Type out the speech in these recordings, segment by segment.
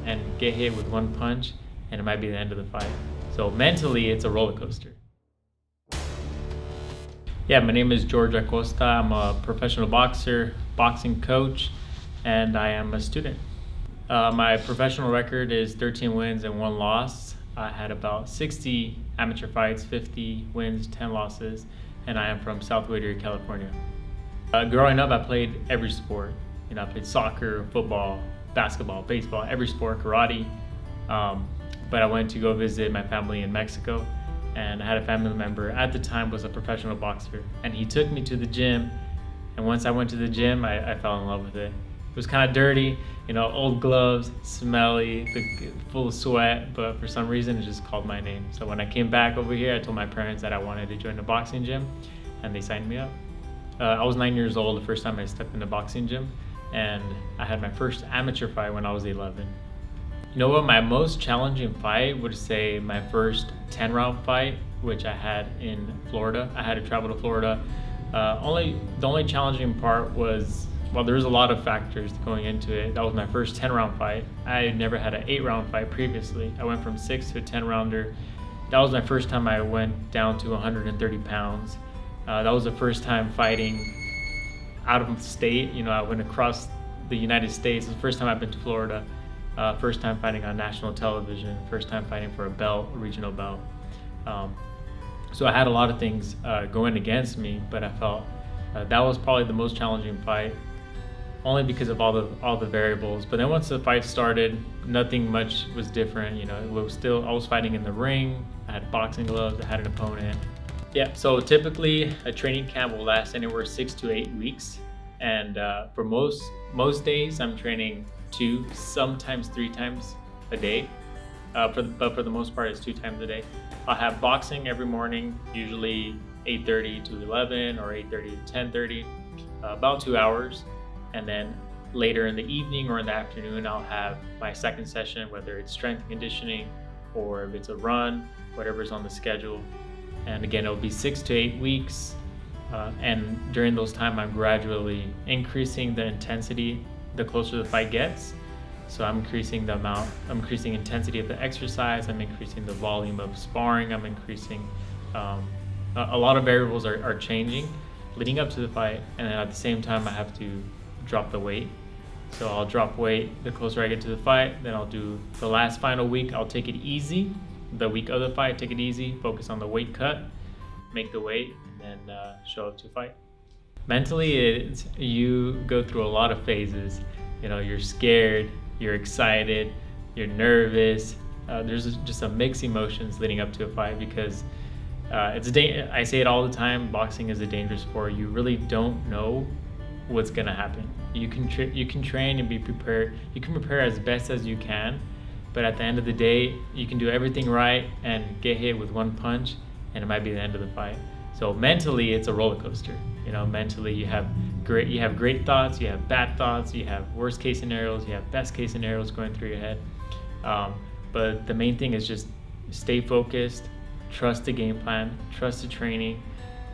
and get hit with one punch and it might be the end of the fight. So mentally, it's a roller coaster. Yeah, my name is George Acosta. I'm a professional boxer, boxing coach, and I am a student. My professional record is 13 wins and 1 loss. I had about 60 amateur fights, 50 wins, 10 losses, and I am from South Whittier, California. Growing up, I played every sport. I played soccer, football, basketball, baseball, every sport, karate. But I went to go visit my family in Mexico, and I had a family member at the time was a professional boxer, and he took me to the gym. And once I went to the gym, I fell in love with it. It was kind of dirty, old gloves, smelly, full of sweat, but for some reason it just called my name. So when I came back over here, I told my parents that I wanted to join the boxing gym, and they signed me up. I was 9 years old the first time I stepped in the boxing gym, and I had my first amateur fight when I was 11. You know what, my most challenging fight would say my first 10-round fight, which I had in Florida. I had to travel to Florida. The only challenging part was, well, there was a lot of factors going into it. That was my first 10-round fight. I had never had an 8-round fight previously. I went from 6 to a 10-rounder. That was my first time I went down to 130 pounds. That was the first time fighting out of state. I went across the United States. It was the first time I've been to Florida. First time fighting on national television. First time fighting for a belt, a regional belt. So I had a lot of things going against me, but I felt that was probably the most challenging fight, only because of all the variables. But then once the fight started, nothing much was different. It was still, I was fighting in the ring. I had boxing gloves. I had an opponent. Yeah. So typically a training camp will last anywhere 6 to 8 weeks, and for most days I'm training 2, sometimes 3 times a day. But for the most part, it's 2 times a day. I'll have boxing every morning, usually 8:30 to 11 or 8:30 to 10:30, about 2 hours. And then later in the evening or in the afternoon, I'll have my second session, whether it's strength conditioning or if it's a run, whatever's on the schedule. And again, it'll be 6 to 8 weeks. And during those time, I'm gradually increasing the intensity the closer the fight gets. So I'm increasing the amount, I'm increasing intensity of the exercise, I'm increasing the volume of sparring, I'm increasing, a lot of variables are changing leading up to the fight, and then at the same time I have to drop the weight. So I'll drop weight the closer I get to the fight, then I'll do the last final week, I'll take it easy. The week of the fight, take it easy, focus on the weight cut, make the weight, and then show up to fight. Mentally, you go through a lot of phases. You're scared, you're excited, you're nervous. There's just a mixed emotions leading up to a fight because I say it all the time, boxing is a dangerous sport. You really don't know what's gonna happen. You can train and be prepared. You can prepare as best as you can, but at the end of the day, you can do everything right and get hit with one punch and it might be the end of the fight. So mentally, it's a roller coaster. Mentally you have great thoughts, you have bad thoughts, you have worst case scenarios, you have best case scenarios going through your head. But the main thing is just stay focused, trust the game plan, trust the training,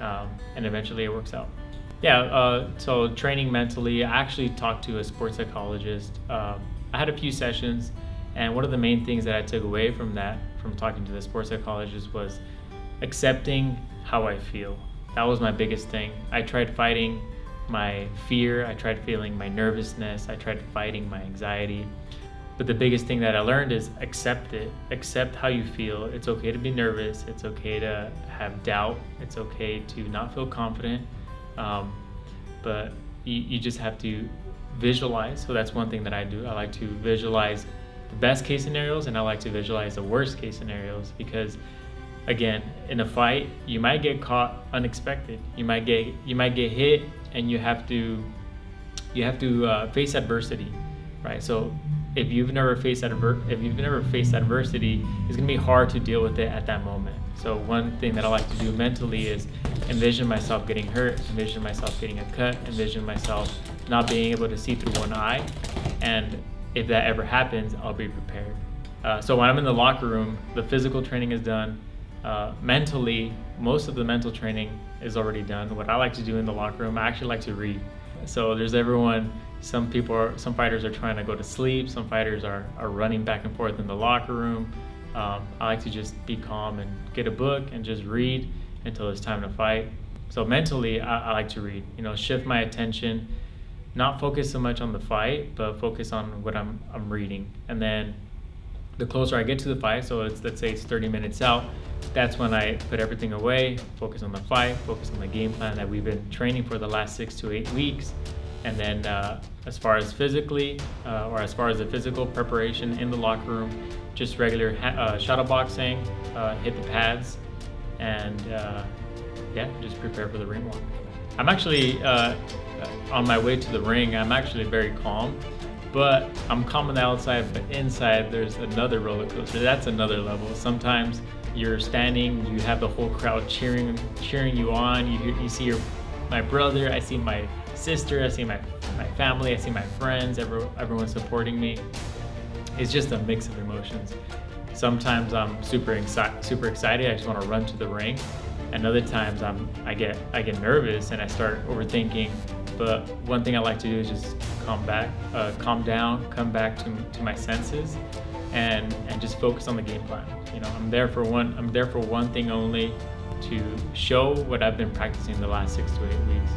and eventually it works out. Yeah, so training mentally, I actually talked to a sports psychologist. I had a few sessions, and one of the main things that I took away from talking to the sports psychologist was accepting how I feel. That was my biggest thing. I tried fighting my fear, I tried feeling my nervousness, I tried fighting my anxiety. But the biggest thing that I learned is accept it. Accept how you feel. It's okay to be nervous, it's okay to have doubt, it's okay to not feel confident. But you just have to visualize. So that's one thing that I do. I like to visualize the best case scenarios, and I like to visualize the worst case scenarios, because again, in a fight, you might get caught unexpected. You might get hit, and you have to face adversity, right? So if you've never faced adversity, it's gonna be hard to deal with it at that moment. So one thing that I like to do mentally is envision myself getting hurt, envision myself getting a cut, envision myself not being able to see through one eye, and if that ever happens, I'll be prepared. So when I'm in the locker room, the physical training is done. Mentally, most of the mental training is already done. What I like to do in the locker room, I actually like to read. So there's everyone Some fighters are trying to go to sleep. Some fighters are running back and forth in the locker room. I like to just be calm and get a book and just read until it's time to fight. So mentally, I like to read, shift my attention, not focus so much on the fight, but focus on what I'm reading. And then the closer I get to the fight, so let's say it's 30 minutes out, that's when I put everything away, focus on the fight, focus on the game plan that we've been training for the last 6 to 8 weeks. And then as far as physically, or as far as the physical preparation in the locker room, just regular shadow boxing, hit the pads, and just prepare for the ring walk. I'm actually, on my way to the ring, I'm actually very calm, but I'm calm on the outside, but inside there's another roller coaster. That's another level. Sometimes you're standing, you have the whole crowd cheering you on. You see my brother, I see my sister, I see my family, I see my friends, everyone supporting me. It's just a mix of emotions. Sometimes I'm super excited, I just want to run to the ring. And other times I get nervous and I start overthinking. But one thing I like to do is just calm down, come back to my senses, and just focus on the game plan. I'm there for one thing only, to show what I've been practicing the last 6 to 8 weeks.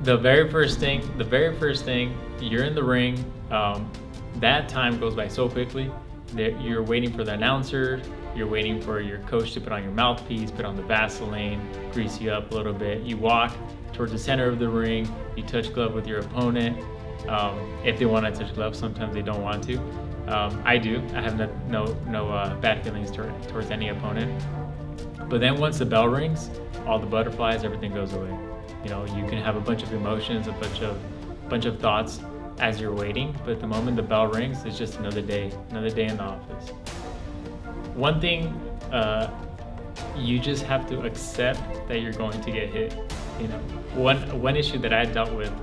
The very first thing, you're in the ring. That time goes by so quickly that you're waiting for the announcer, you're waiting for your coach to put on your mouthpiece, put on the Vaseline, grease you up a little bit. You walk towards the center of the ring, you touch glove with your opponent. If they want to touch gloves, sometimes they don't want to. I do. I have no bad feelings towards any opponent. But then once the bell rings, all the butterflies, everything goes away. You can have a bunch of emotions, a bunch of thoughts as you're waiting, but the moment the bell rings, it's just another day in the office. One thing, you just have to accept that you're going to get hit. One issue that I dealt with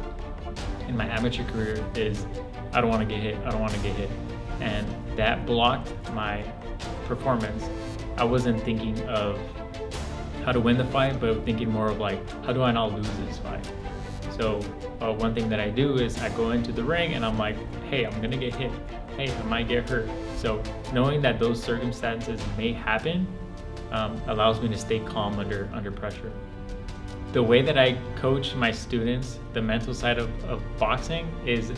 in my amateur career is I don't want to get hit, and that blocked my performance. I wasn't thinking of how to win the fight, but thinking more of like, how do I not lose this fight? So one thing that I do is I go into the ring and I'm like, hey, I'm gonna get hit. Hey, I might get hurt. So knowing that those circumstances may happen allows me to stay calm under pressure. The way that I coach my students, the mental side of boxing, is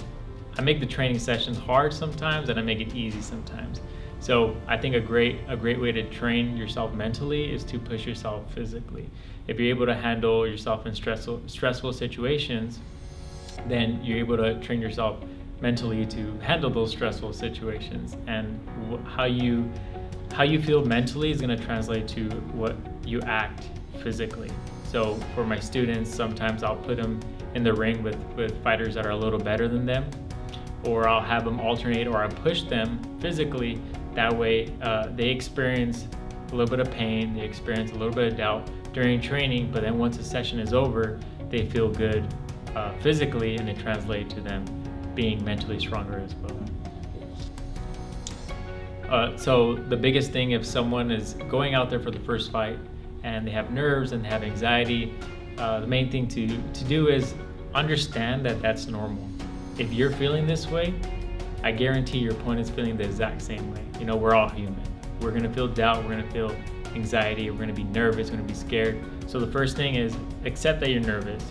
I make the training sessions hard sometimes and I make it easy sometimes. So I think a great way to train yourself mentally is to push yourself physically. If you're able to handle yourself in stressful situations, then you're able to train yourself mentally to handle those stressful situations. And how you feel mentally is going to translate to what you act physically. So for my students, sometimes I'll put them in the ring with fighters that are a little better than them, or I'll have them alternate, or I push them physically. That way they experience a little bit of pain, they experience a little bit of doubt during training, but then once the session is over, they feel good physically, and it translates to them being mentally stronger as well. So the biggest thing, if someone is going out there for the first fight and they have nerves and they have anxiety, the main thing to do is understand that that's normal. If you're feeling this way, I guarantee your opponent's feeling the exact same way. We're all human. We're gonna feel doubt, we're gonna feel anxiety, we're gonna be nervous, we're gonna be scared. So the first thing is accept that you're nervous.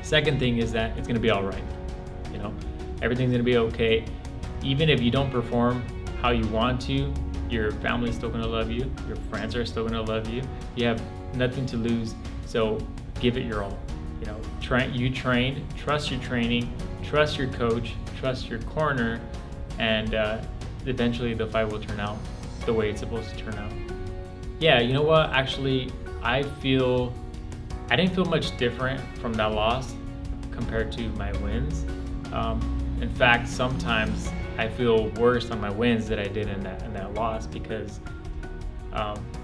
Second thing is that it's gonna be all right. Everything's gonna be okay. Even if you don't perform how you want to, your family's still gonna love you, your friends are still gonna love you. You have nothing to lose, so give it your all. You trained, trust your training, trust your coach, trust your corner, and eventually the fight will turn out the way it's supposed to turn out. Yeah, you know what? Actually, I didn't feel much different from that loss compared to my wins. In fact, sometimes I feel worse on my wins than I did in that loss, because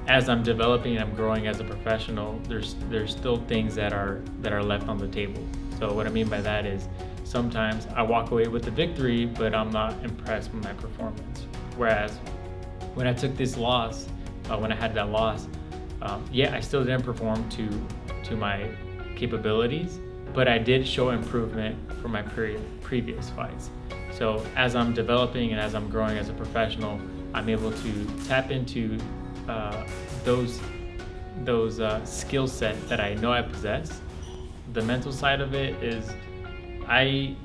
as I'm developing and I'm growing as a professional, there's still things that are left on the table. So what I mean by that is sometimes I walk away with the victory, but I'm not impressed with my performance. Whereas when I took this loss, when I had that loss, I still didn't perform to my capabilities, but I did show improvement from my previous fights. So as I'm developing and as I'm growing as a professional, I'm able to tap into those skill set that I know I possess. The mental side of it is I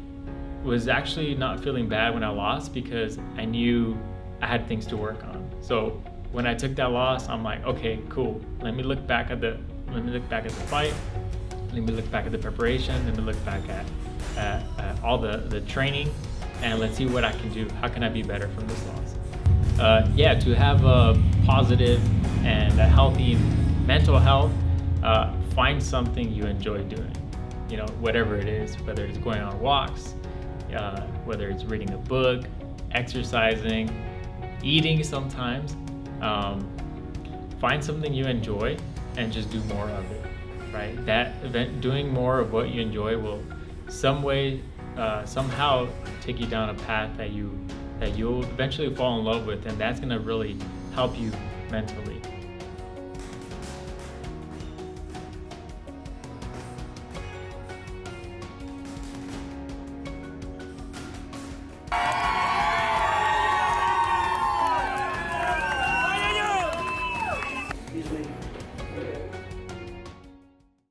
was actually not feeling bad when I lost because I knew I had things to work on. So when I took that loss, I'm like, okay, cool. Let me look back at the fight. Let me look back at the preparation. Let me look back at all the training, and let's see what I can do. How can I be better from this loss? Yeah, to have a positive and a healthy mental health, find something you enjoy doing. You know, whatever it is, whether it's going on walks, whether it's reading a book, exercising, eating sometimes. Find something you enjoy and just do more of it, right? Doing more of what you enjoy will somehow take you down a path that you'll eventually fall in love with, and that's gonna really help you mentally.